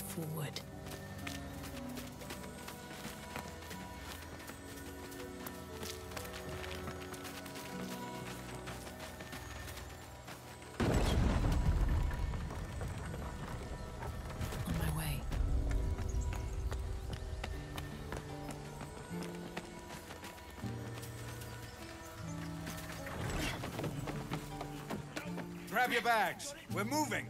forward. On my way. Grab your bags. We're moving.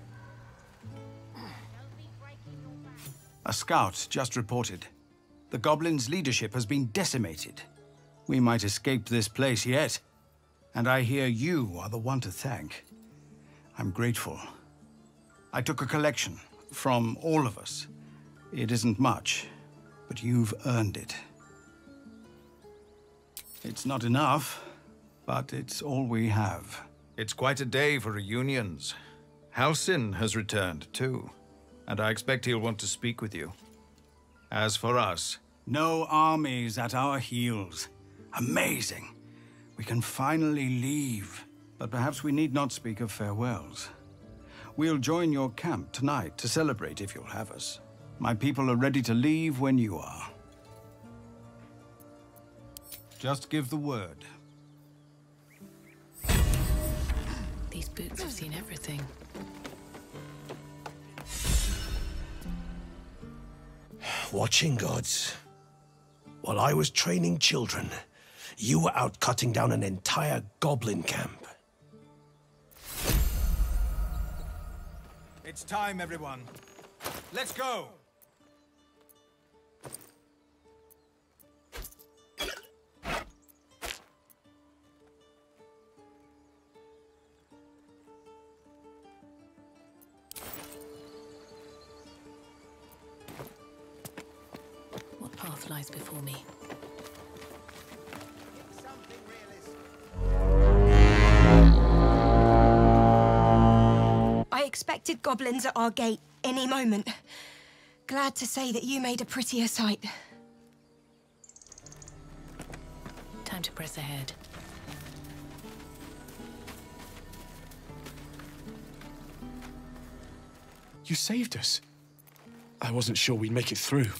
A scout just reported. The goblins' leadership has been decimated. We might escape this place yet. And I hear you are the one to thank. I'm grateful. I took a collection from all of us. It isn't much, but you've earned it. It's not enough, but it's all we have. It's quite a day for reunions. Halsin has returned, too. And I expect he'll want to speak with you. As for us... No armies at our heels. Amazing. We can finally leave. But perhaps we need not speak of farewells. We'll join your camp tonight to celebrate if you'll have us. My people are ready to leave when you are. Just give the word. These boots have seen everything. Watching gods. While I was training children, you were out cutting down an entire goblin camp. It's time, everyone. Let's go! What path lies before me? I expected goblins at our gate any moment. Glad to say that you made a prettier sight. Time to press ahead. You saved us. I wasn't sure we'd make it through.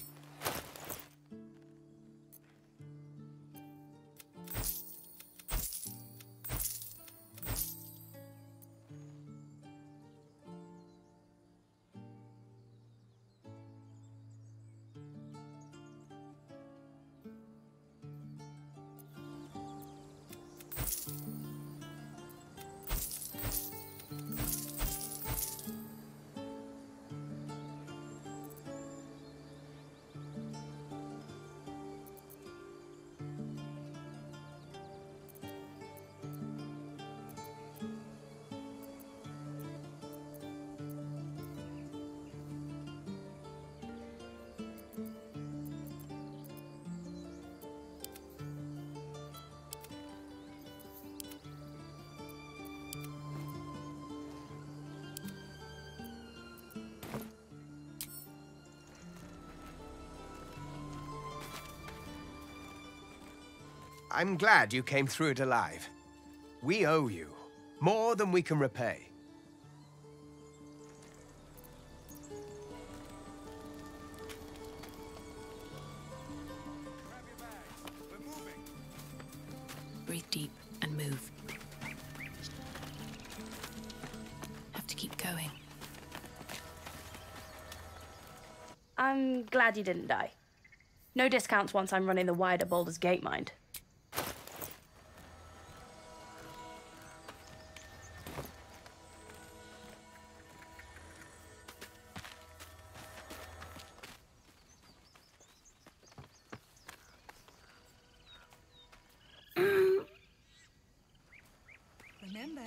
I'm glad you came through it alive. We owe you more than we can repay. Breathe deep and move. Have to keep going. I'm glad you didn't die. No discounts once I'm running the wider Baldur's Gate mind. Remember,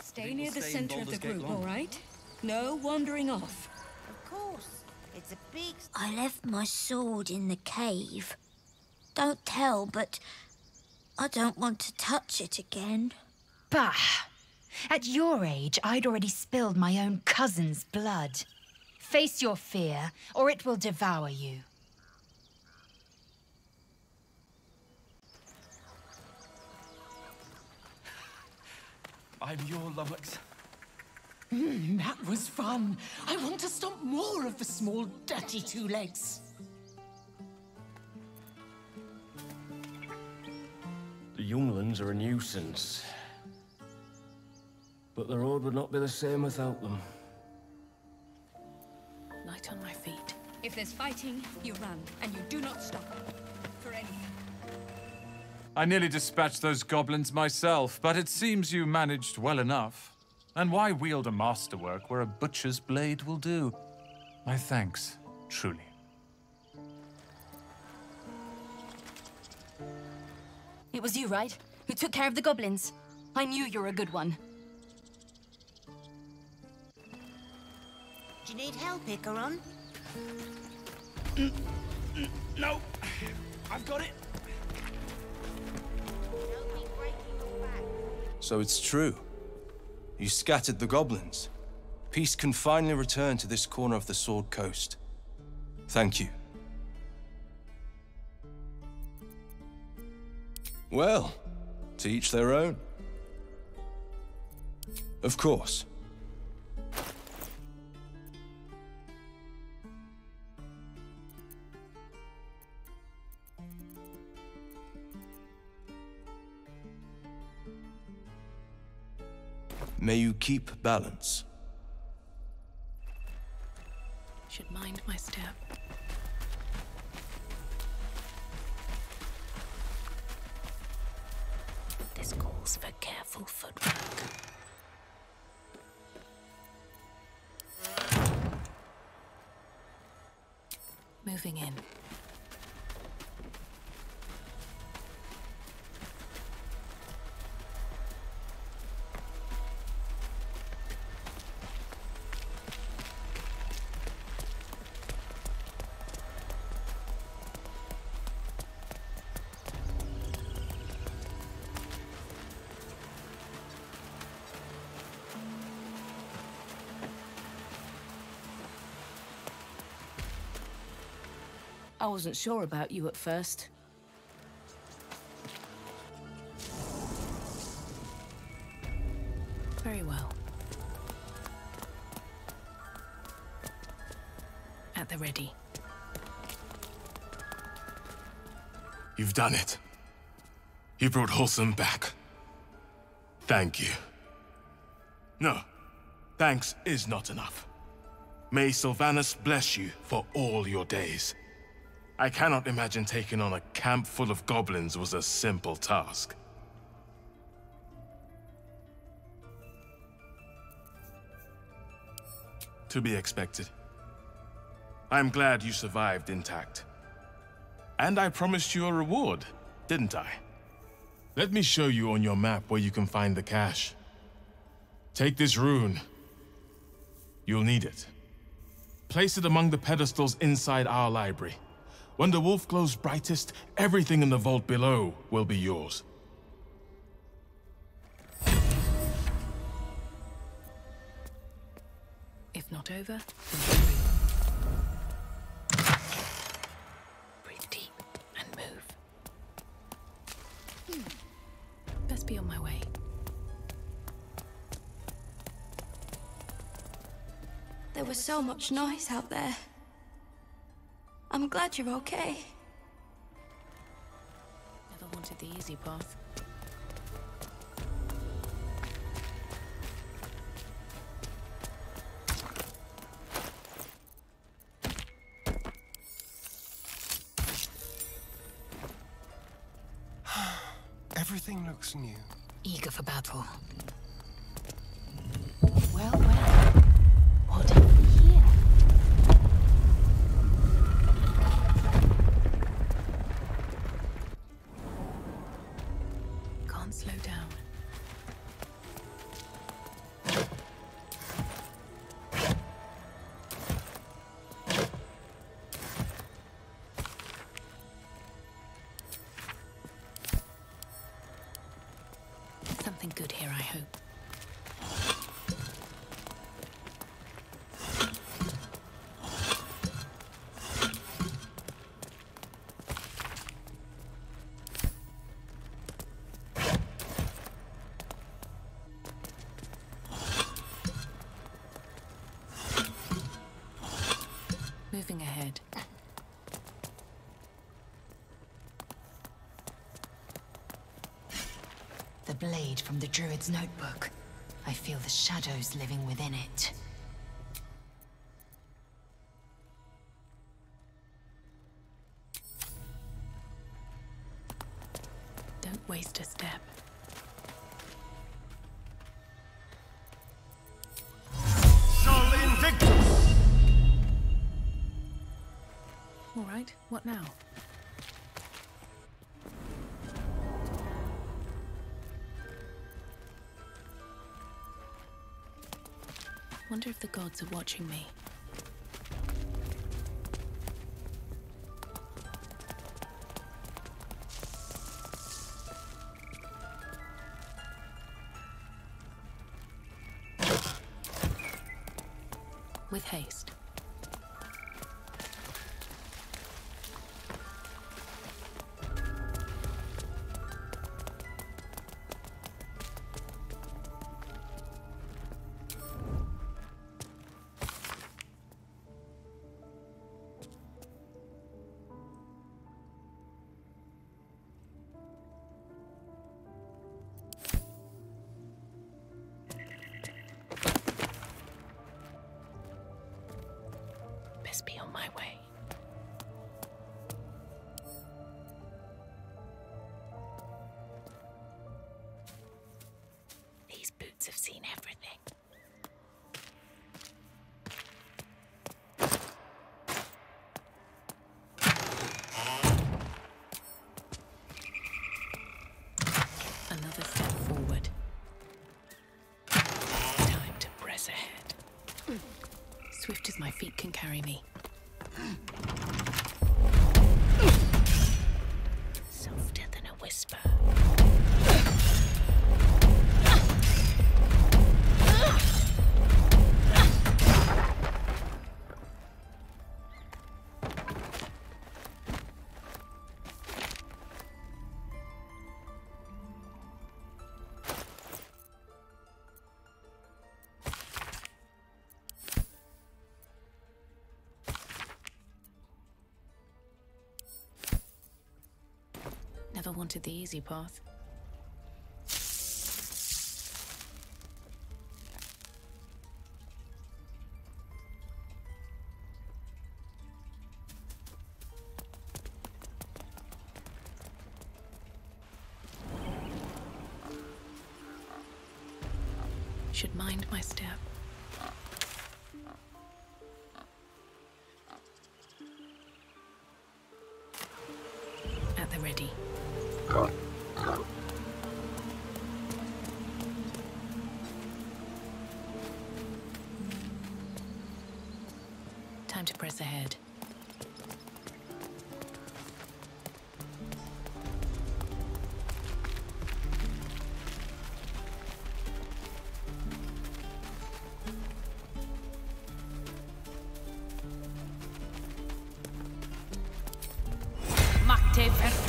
stay near the center of the group, all right? No wandering off. Of course. It's a big... I left my sword in the cave. Don't tell, but I don't want to touch it again. Bah! At your age, I'd already spilled my own cousin's blood. Face your fear, or it will devour you. I'm your lummox. That was fun. I want to stomp more of the small, dirty two legs. The younglings are a nuisance. But the road would not be the same without them. Light on my feet. If there's fighting, you run, and you do not stop. For anything. I nearly dispatched those goblins myself, but it seems you managed well enough. And why wield a masterwork where a butcher's blade will do? My thanks, truly. It was you, right? Who took care of the goblins? I knew you were a good one. Do you need help, Icaron? No, I've got it. So it's true. You scattered the goblins. Peace can finally return to this corner of the Sword Coast. Thank you. Well, to each their own. Of course. May you keep balance. Should mind my step. This calls for careful footwork. Moving in. I wasn't sure about you at first. Very well. At the ready. You've done it. You brought Wholesome back. Thank you. No, thanks is not enough. May Silvanus bless you for all your days. I cannot imagine taking on a camp full of goblins was a simple task. To be expected. I'm glad you survived intact. And I promised you a reward, didn't I? Let me show you on your map where you can find the cache. Take this rune. You'll need it. Place it among the pedestals inside our library. When the wolf glows brightest, everything in the vault below will be yours. If not over, breathe deep and move. Best be on my way. There was so much noise out there. I'm glad you're okay. Never wanted the easy path. Everything looks new. Eager for battle. Well, what have we here? Can't slow down. Something good here, I hope. Moving ahead. The blade from the Druid's notebook. I feel the shadows living within it. Don't waste a step. Sol Invictus! All right, what now? Wonder if the gods are watching me. With haste. Best be on my way. These boots have seen everything. Another step forward. Time to press ahead. Swift as my feet can carry me. Softer than a whisper. Never wanted the easy path. Should mind my step. At the ready. Time to press ahead. Macte virtute!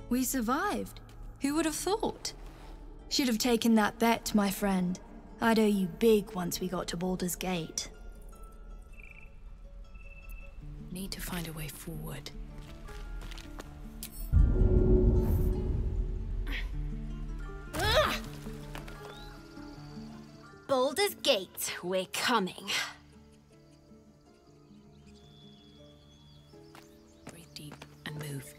We survived. Who would have thought? Should have taken that bet, my friend. I'd owe you big once we got to Baldur's Gate. Need to find a way forward. Baldur's Gate, we're coming. Breathe deep and move.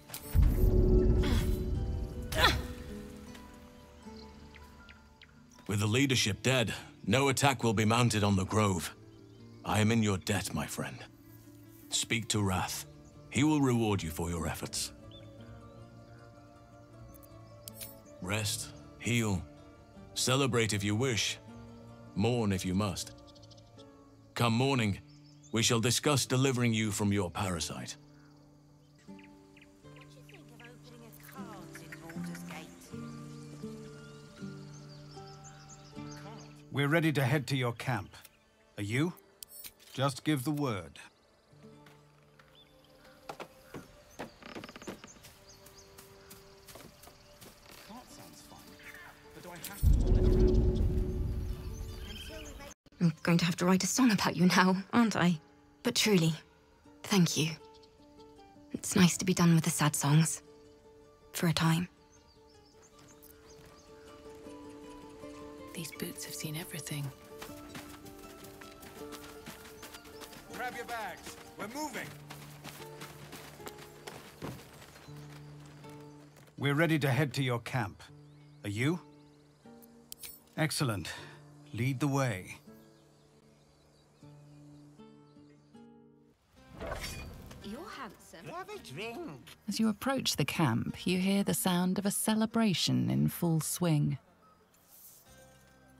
With the leadership dead, no attack will be mounted on the Grove. I am in your debt, my friend. Speak to Wrath. He will reward you for your efforts. Rest, heal, Celebrate if you wish. Mourn if you must. Come morning, we shall discuss delivering you from your parasite. We're ready to head to your camp. Are you? Just give the word. I'm going to have to write a song about you now, aren't I? But truly, thank you. It's nice to be done with the sad songs. For a time. These boots have seen everything. Grab your bags. We're moving. We're ready to head to your camp. Are you? Excellent. Lead the way. You're handsome. Have a drink. As you approach the camp, you hear the sound of a celebration in full swing.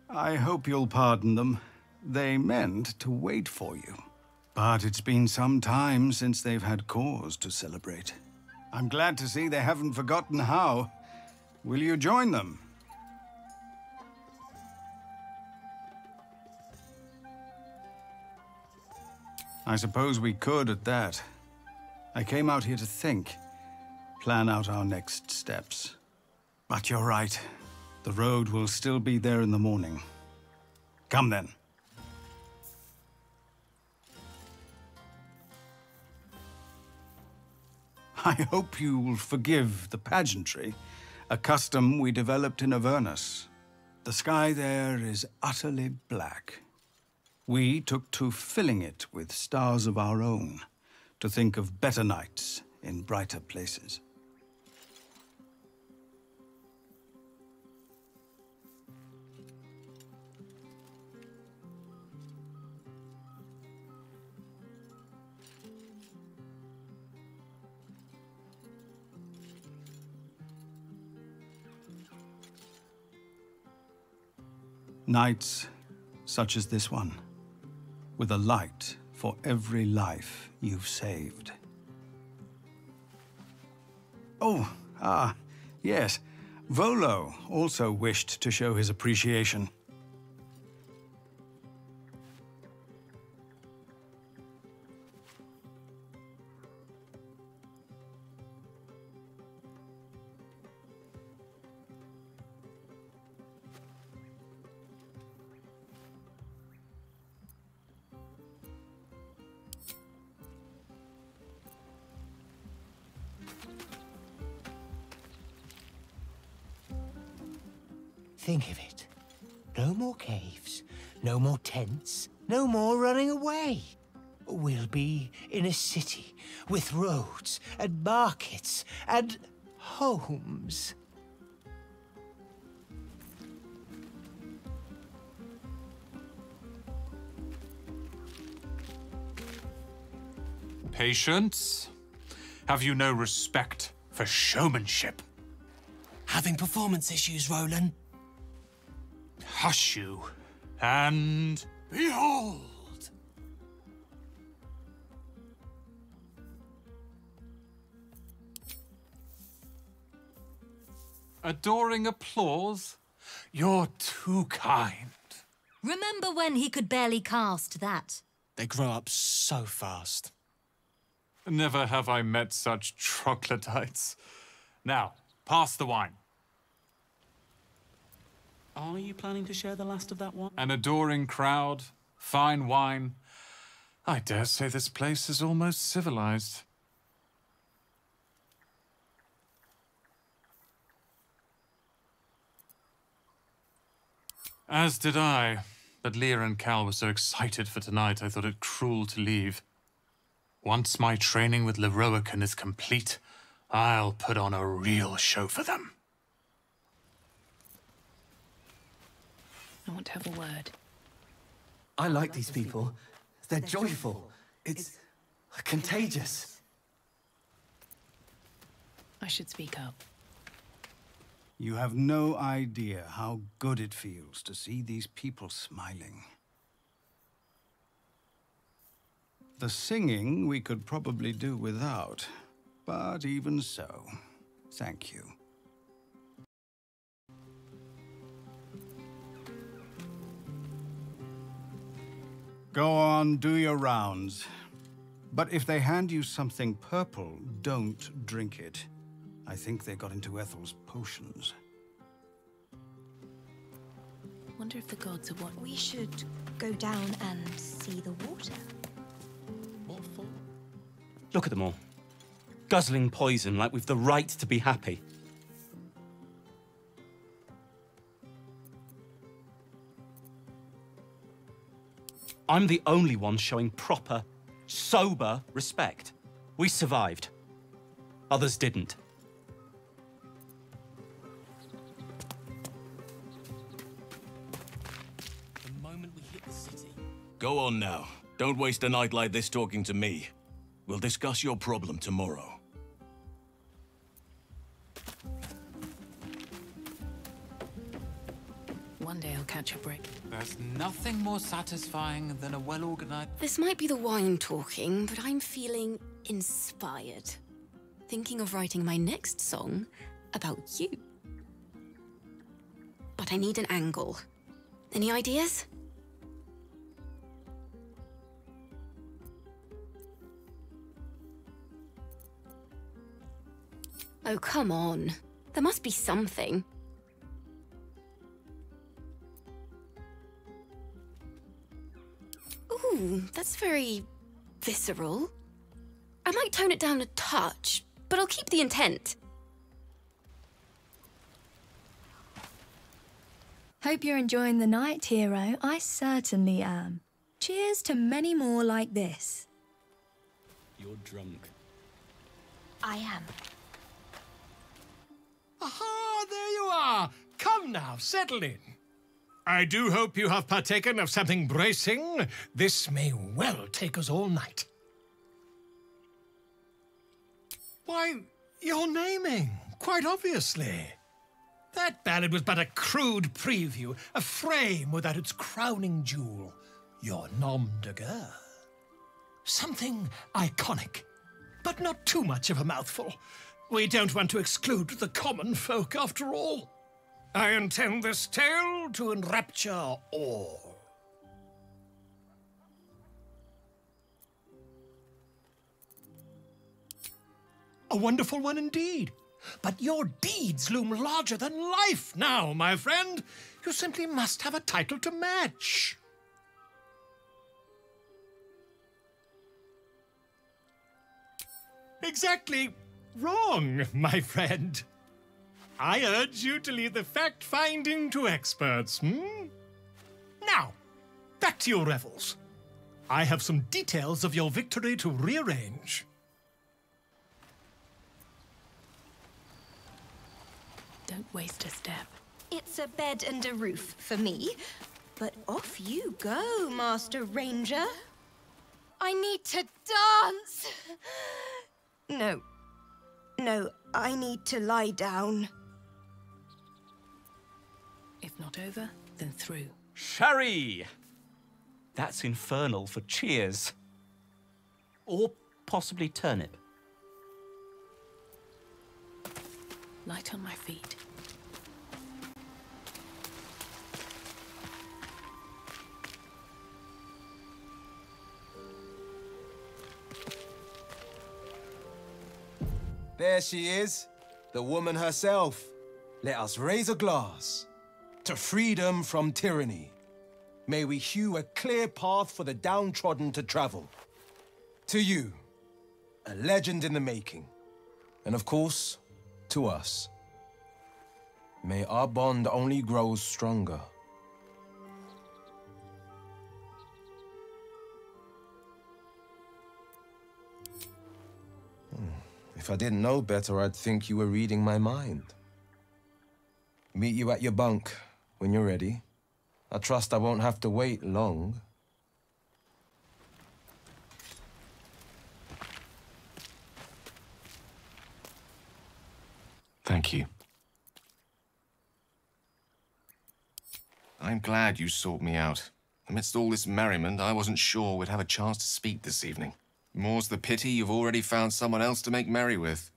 I hope you'll pardon them. They meant to wait for you. But it's been some time since they've had cause to celebrate. I'm glad to see they haven't forgotten how. Will you join them? I suppose we could at that. I came out here to think, plan out our next steps. But you're right. The road will still be there in the morning. Come then. I hope you'll forgive the pageantry, a custom we developed in Avernus. The sky there is utterly black. We took to filling it with stars of our own, to think of better nights in brighter places. Nights such as this one, with a light for every life you've saved. Oh, yes. Volo also wished to show his appreciation. Think of it. No more caves, no more tents, no more running away. We'll be in a city with roads and markets and homes. Patience? Have you no respect for showmanship? Having performance issues, Roland. Hush you, and behold! Adoring applause? You're too kind. Remember when he could barely cast that? They grow up so fast. Never have I met such troglodytes. Now, pass the wine. Are you planning to share the last of that wine? An adoring crowd, fine wine. I dare say this place is almost civilized. As did I, but Lear and Cal were so excited for tonight I thought it cruel to leave. Once my training with Leroican is complete, I'll put on a real show for them. I want to have a word. I like these people. They're joyful. It's contagious. I should speak up. You have no idea how good it feels to see these people smiling. The singing we could probably do without, but even so, thank you. Go on, do your rounds. But if they hand you something purple, don't drink it. I think they got into Ethel's potions. Wonder if the gods are what... We should go down and see the water. What for? Look at them all. Guzzling poison like we've the right to be happy. I'm the only one showing proper, sober respect. We survived. Others didn't. Go on now. Don't waste a night like this talking to me. We'll discuss your problem tomorrow. One day I'll catch a break. There's nothing more satisfying than a well-organized... This might be the wine talking, but I'm feeling inspired. Thinking of writing my next song about you. But I need an angle. Any ideas? Oh, come on. There must be something. Ooh, that's very visceral. I might tone it down a touch, but I'll keep the intent. Hope you're enjoying the night, hero. I certainly am. Cheers to many more like this. You're drunk. I am. Aha, there you are. Come now, settle in. I do hope you have partaken of something bracing. This may well take us all night. Why, you're naming, quite obviously. That ballad was but a crude preview, a frame without its crowning jewel, your nom de guerre. Something iconic, but not too much of a mouthful. We don't want to exclude the common folk, after all. I intend this tale to enrapture all. A wonderful one indeed. But your deeds loom larger than life now, my friend. You simply must have a title to match. Exactly wrong, my friend. I urge you to leave the fact-finding to experts, Now, back to your revels. I have some details of your victory to rearrange. Don't waste a step. It's a bed and a roof for me. But off you go, Master Ranger. I need to dance. No, I need to lie down. If not over, then through. Sherry! That's infernal for cheers. Or possibly turnip. Light on my feet. There she is, the woman herself. Let us raise a glass to freedom from tyranny. May we hew a clear path for the downtrodden to travel. To you, a legend in the making. And of course, to us. May our bond only grow stronger. If I didn't know better, I'd think you were reading my mind. Meet you at your bunk when you're ready. I trust I won't have to wait long. Thank you. I'm glad you sought me out. Amidst all this merriment, I wasn't sure we'd have a chance to speak this evening. More's the pity you've already found someone else to make merry with.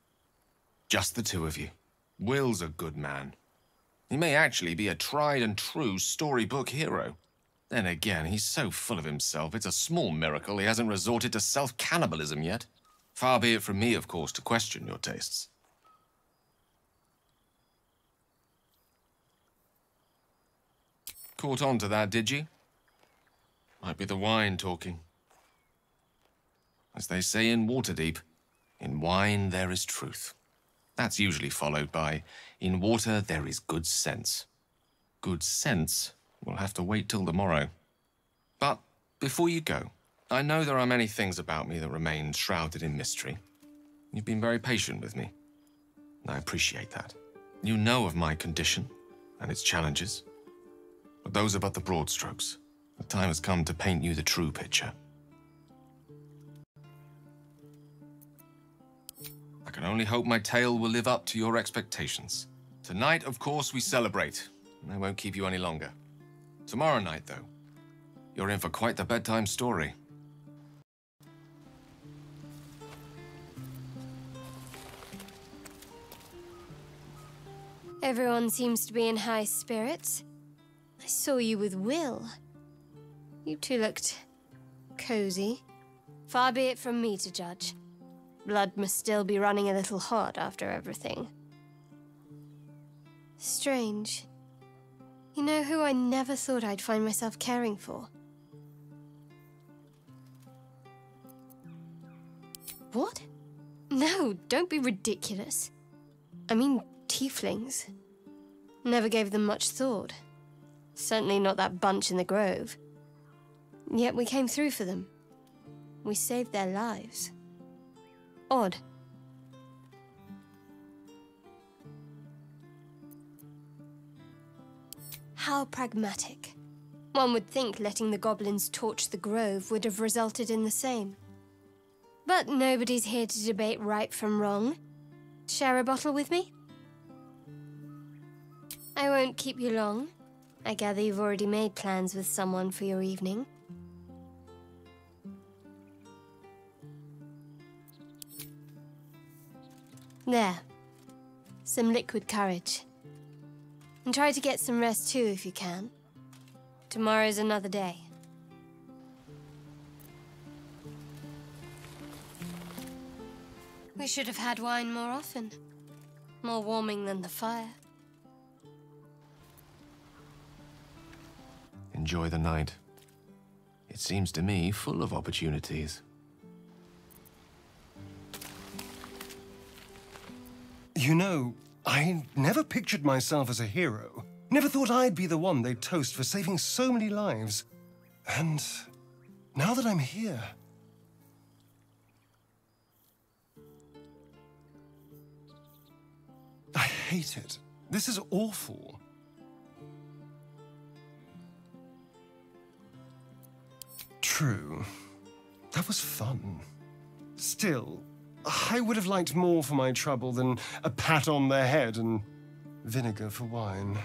Just the two of you. Will's a good man. He may actually be a tried and true storybook hero. Then again, he's so full of himself, it's a small miracle he hasn't resorted to self-cannibalism yet. Far be it from me, of course, to question your tastes. Caught on to that, did you? Might be the wine talking. As they say in Waterdeep, in wine there is truth. That's usually followed by, in water there is good sense. Good sense will have to wait till tomorrow. But before you go, I know there are many things about me that remain shrouded in mystery. You've been very patient with me. I appreciate that. You know of my condition and its challenges. But those are but the broad strokes. The time has come to paint you the true picture. I can only hope my tale will live up to your expectations. Tonight, of course, we celebrate, and I won't keep you any longer. Tomorrow night, though, you're in for quite the bedtime story. Everyone seems to be in high spirits. I saw you with Will. You two looked cozy. Far be it from me to judge. Blood must still be running a little hot after everything. Strange. You know who I never thought I'd find myself caring for? What? No, don't be ridiculous. I mean, tieflings. Never gave them much thought. Certainly not that bunch in the grove. Yet we came through for them. We saved their lives. Odd. How pragmatic. One would think letting the goblins torch the grove would have resulted in the same. But nobody's here to debate right from wrong. Share a bottle with me? I won't keep you long. I gather you've already made plans with someone for your evening. There. Some liquid courage. And try to get some rest too if you can. Tomorrow's another day. We should have had wine more often. More warming than the fire. Enjoy the night. It seems to me full of opportunities. You know, I never pictured myself as a hero. Never thought I'd be the one they'd toast for saving so many lives. And now that I'm here... I hate it. This is awful. True. That was fun. Still, I would have liked more for my trouble than a pat on the head and vinegar for wine.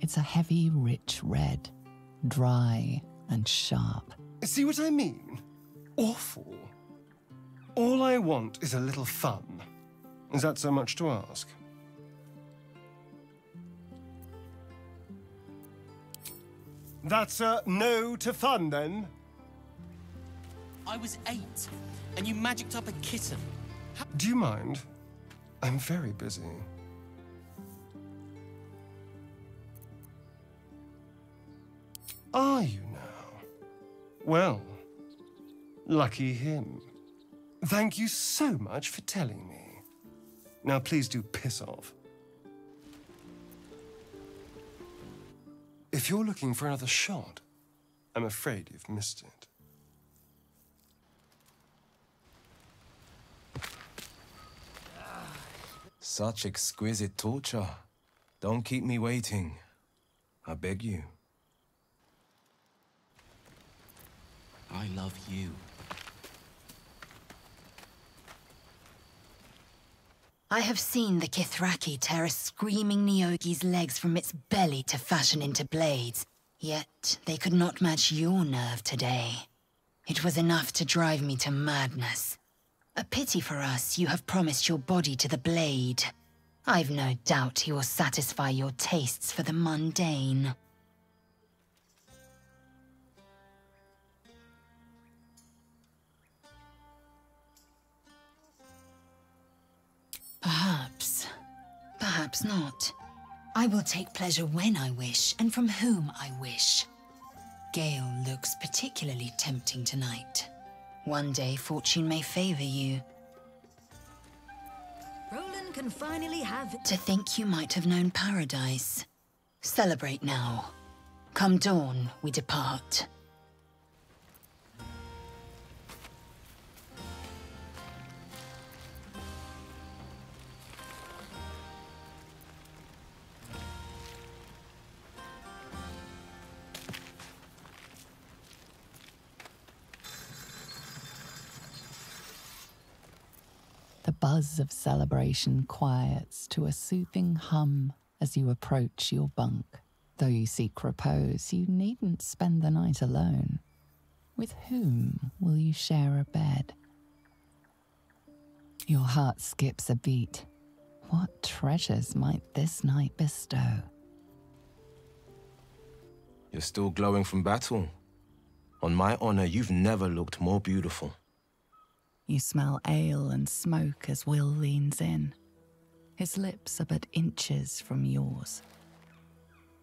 It's a heavy, rich red, dry and sharp. See what I mean? Awful. All I want is a little fun. Is that so much to ask? That's a no to fun, then? I was 8, and you magicked up a kitten. Do you mind? I'm very busy. Are you now? Well, lucky him. Thank you so much for telling me. Now please do piss off. If you're looking for another shot, I'm afraid you've missed it. Such exquisite torture. Don't keep me waiting. I beg you. I love you. I have seen the Kithraki tear a screaming Nyogi's legs from its belly to fashion into blades. Yet they could not match your nerve today. It was enough to drive me to madness. A pity for us you have promised your body to the blade. I've no doubt he will satisfy your tastes for the mundane. Perhaps. Perhaps not. I will take pleasure when I wish, and from whom I wish. Gale looks particularly tempting tonight. One day fortune may favor you. Roland can finally have... To think you might have known paradise. Celebrate now. Come dawn, we depart. The buzz of celebration quiets to a soothing hum as you approach your bunk. Though you seek repose, you needn't spend the night alone. With whom will you share a bed? Your heart skips a beat. What treasures might this night bestow? You're still glowing from battle. On my honor, you've never looked more beautiful. You smell ale and smoke as Will leans in. His lips are but inches from yours.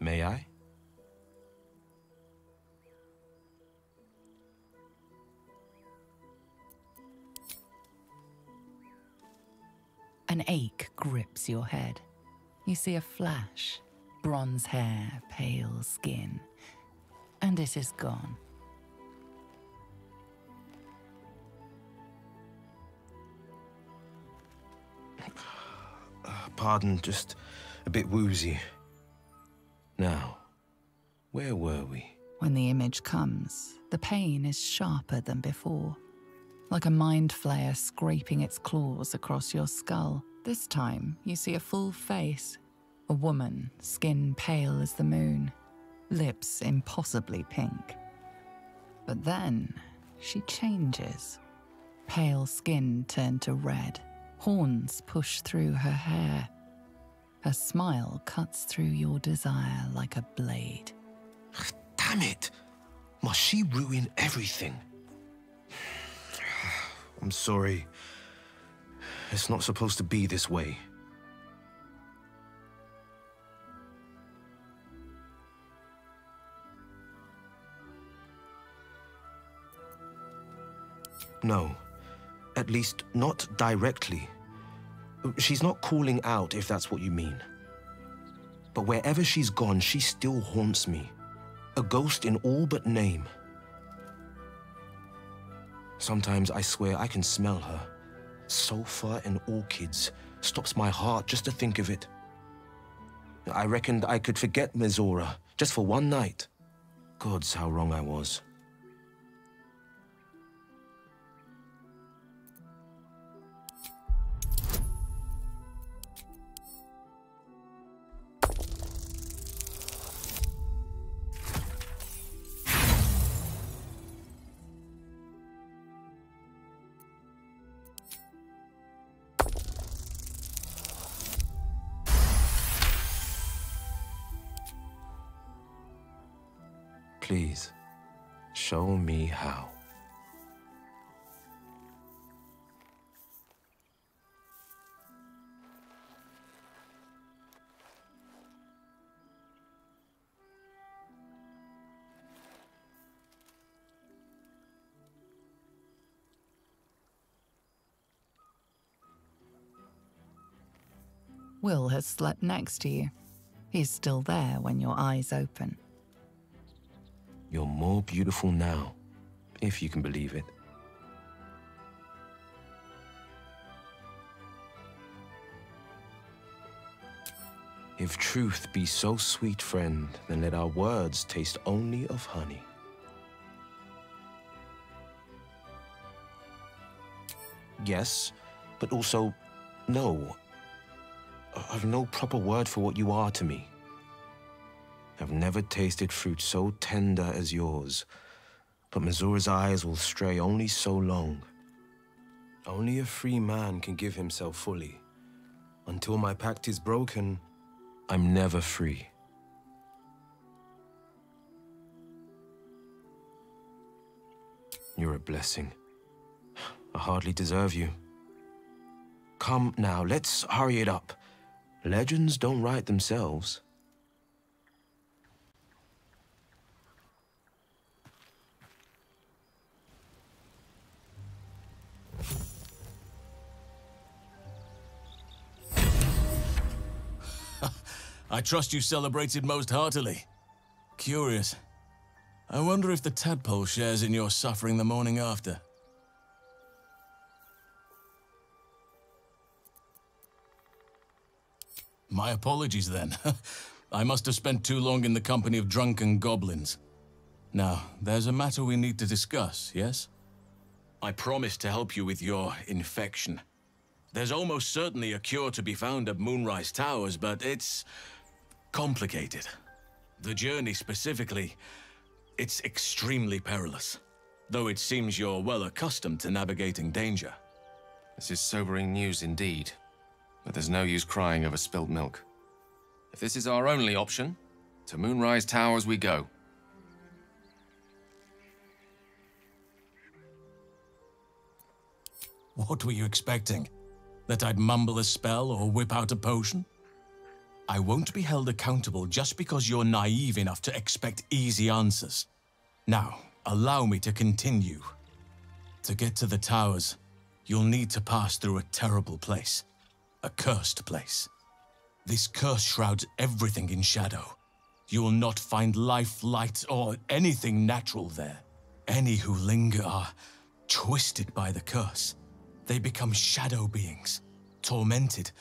May I? An ache grips your head. You see a flash, bronze hair, pale skin, and it is gone. Pardon, just a bit woozy. Now, where were we? When the image comes, the pain is sharper than before. Like a Mind Flayer scraping its claws across your skull. This time, you see a full face. A woman, skin pale as the moon. Lips impossibly pink. But then, she changes. Pale skin turned to red. Horns push through her hair. Her smile cuts through your desire like a blade. Damn it! Must she ruin everything? I'm sorry. It's not supposed to be this way. No. At least, not directly. She's not calling out, if that's what you mean. But wherever she's gone, she still haunts me. A ghost in all but name. Sometimes I swear I can smell her. Sulfur and orchids. Stops my heart just to think of it. I reckoned I could forget Mizora, just for one night. Gods, how wrong I was. Please, show me how. Will has slept next to you. He's still there when your eyes open. You're more beautiful now, if you can believe it. If truth be so sweet, friend, then let our words taste only of honey. Yes, but also no. I've no proper word for what you are to me. I've never tasted fruit so tender as yours, but Missoura's eyes will stray only so long. Only a free man can give himself fully. Until my pact is broken, I'm never free. You're a blessing. I hardly deserve you. Come now, let's hurry it up. Legends don't write themselves. I trust you celebrated most heartily. Curious. I wonder if the tadpole shares in your suffering the morning after. My apologies then. I must have spent too long in the company of drunken goblins. Now, there's a matter we need to discuss, yes? I promised to help you with your infection. There's almost certainly a cure to be found at Moonrise Towers, but it's complicated. The journey specifically, it's extremely perilous. Though it seems you're well accustomed to navigating danger. This is sobering news indeed. But there's no use crying over spilt milk. If this is our only option, to Moonrise Towers we go. What were you expecting? That I'd mumble a spell or whip out a potion? I won't be held accountable just because you're naive enough to expect easy answers. Now, allow me to continue. To get to the towers, you'll need to pass through a terrible place. A cursed place. This curse shrouds everything in shadow. You will not find life, light, or anything natural there. Any who linger are twisted by the curse. They become shadow beings, tormented,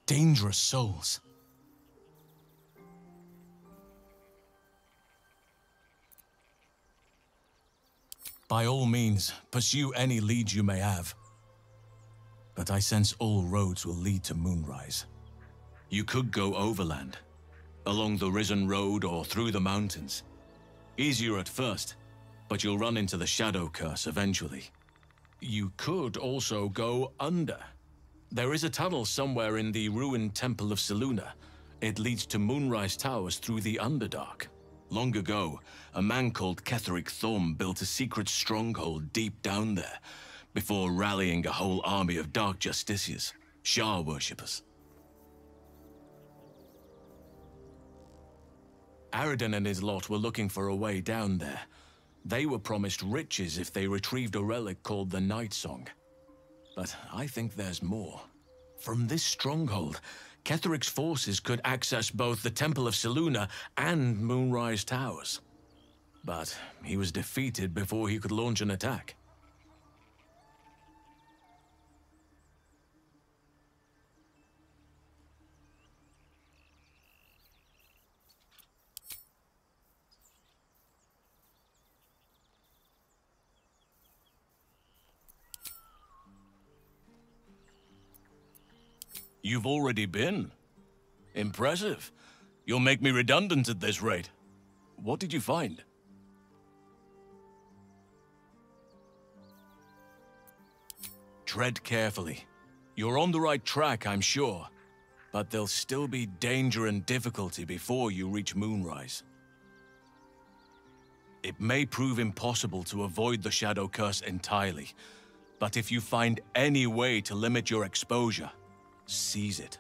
dangerous souls. By all means, pursue any leads you may have. But I sense all roads will lead to Moonrise. You could go overland, along the Risen Road or through the mountains. Easier at first, but you'll run into the Shadow Curse eventually. You could also go under. There is a tunnel somewhere in the ruined Temple of Selûne. It leads to Moonrise Towers through the Underdark. Long ago, a man called Ketheric Thorm built a secret stronghold deep down there, before rallying a whole army of Dark Justiciars, Shah worshippers. Aridin and his lot were looking for a way down there. They were promised riches if they retrieved a relic called the Night Song. But I think there's more. From this stronghold, Ketheric's forces could access both the Temple of Selûne and Moonrise Towers. But he was defeated before he could launch an attack. You've already been? Impressive. You'll make me redundant at this rate. What did you find? Tread carefully. You're on the right track, I'm sure. But there'll still be danger and difficulty before you reach Moonrise. It may prove impossible to avoid the Shadow Curse entirely, but if you find any way to limit your exposure, seize it.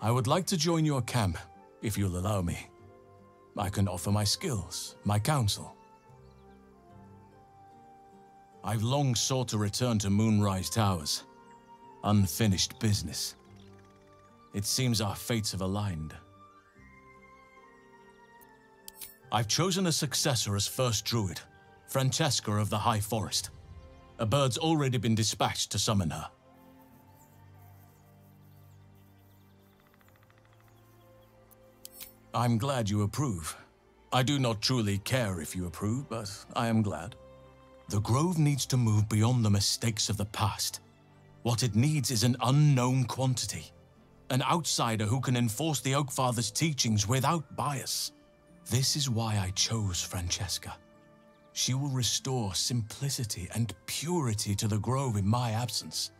I would like to join your camp, if you'll allow me. I can offer my skills, my counsel. I've long sought to return to Moonrise Towers. Unfinished business. It seems our fates have aligned. I've chosen a successor as first druid, Francesca of the High Forest. A bird's already been dispatched to summon her. I'm glad you approve. I do not truly care if you approve, but I am glad. The Grove needs to move beyond the mistakes of the past. What it needs is an unknown quantity. An outsider who can enforce the Oakfather's teachings without bias. This is why I chose Francesca. She will restore simplicity and purity to the Grove in my absence.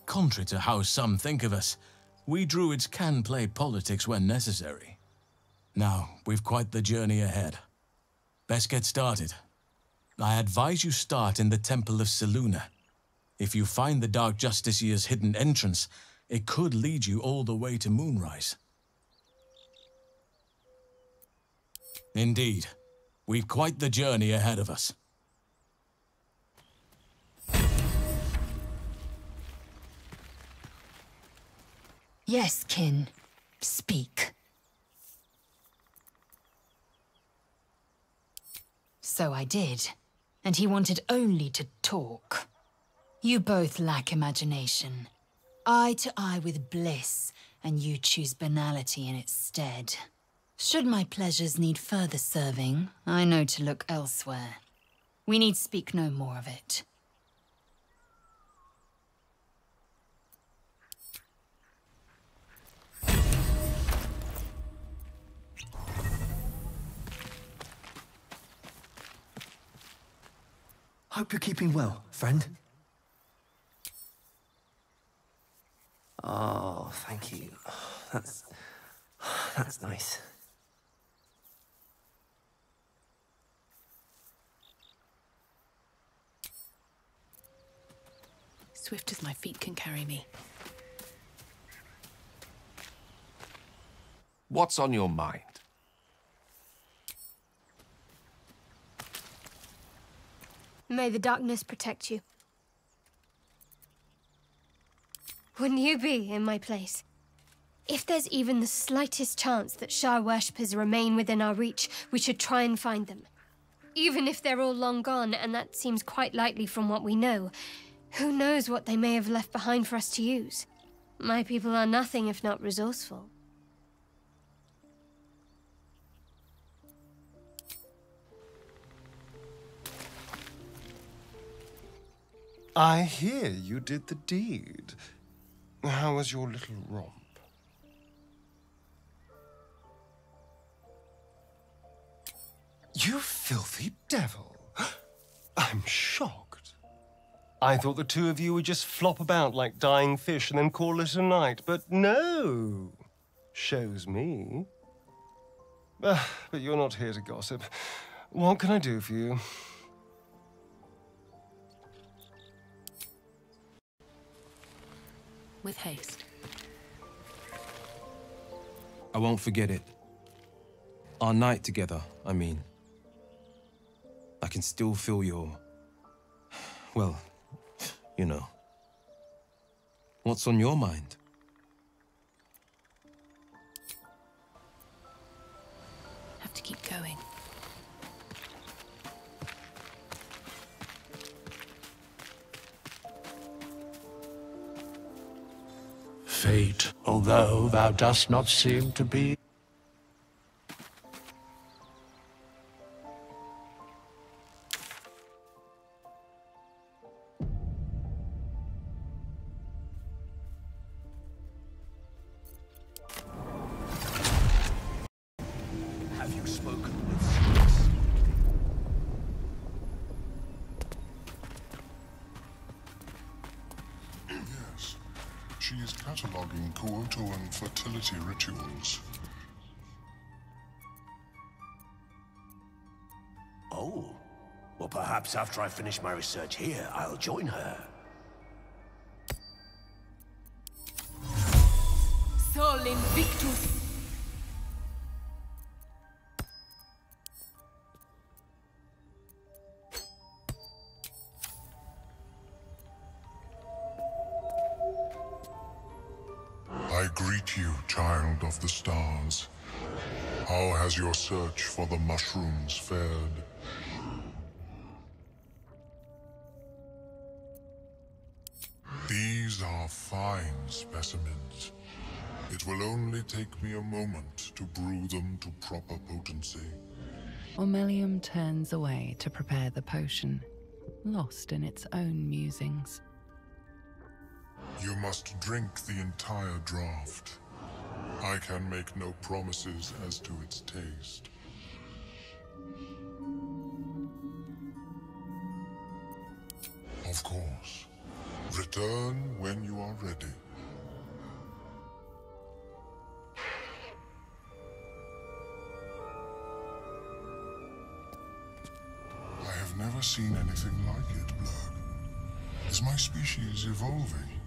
Contrary to how some think of us, we druids can play politics when necessary. Now, we've quite the journey ahead. Best get started. I advise you start in the Temple of Selûne. If you find the Dark Justiciar's hidden entrance, it could lead you all the way to Moonrise. Indeed, we've quite the journey ahead of us. Yes, kin. Speak. So I did, and he wanted only to talk. You both lack imagination. Eye to eye with bliss, and you choose banality in its stead. Should my pleasures need further serving, I know to look elsewhere. We need speak no more of it. Hope you're keeping well, friend. Oh, thank you. That's nice. Swift as my feet can carry me. What's on your mind? May the darkness protect you. Wouldn't you be in my place? If there's even the slightest chance that Shar worshippers remain within our reach, we should try and find them. Even if they're all long gone, and that seems quite likely from what we know, who knows what they may have left behind for us to use? My people are nothing if not resourceful. I hear you did the deed. How was your little romp? You filthy devil! I'm shocked. I thought the two of you would just flop about like dying fish and then call it a night, but no! Shows me. But you're not here to gossip. What can I do for you? With haste. I won't forget it. Our night together, I mean. I can still feel your... well, you know. What's on your mind? Have to keep going. Fate, although thou dost not seem to be. Have you spoken with Styx? Yes. She is cataloguing Kuotoan fertility rituals. Oh. Well, perhaps after I finish my research here, I'll join her. Sol Invictus. I greet you, child of the stars. How has your search for the mushrooms fared? These are fine specimens. It will only take me a moment to brew them to proper potency. Ormelium turns away to prepare the potion, lost in its own musings. You must drink the entire draught. I can make no promises as to its taste. Of course. Return when you are ready. I have never seen anything like it, Blurg. Is my species evolving?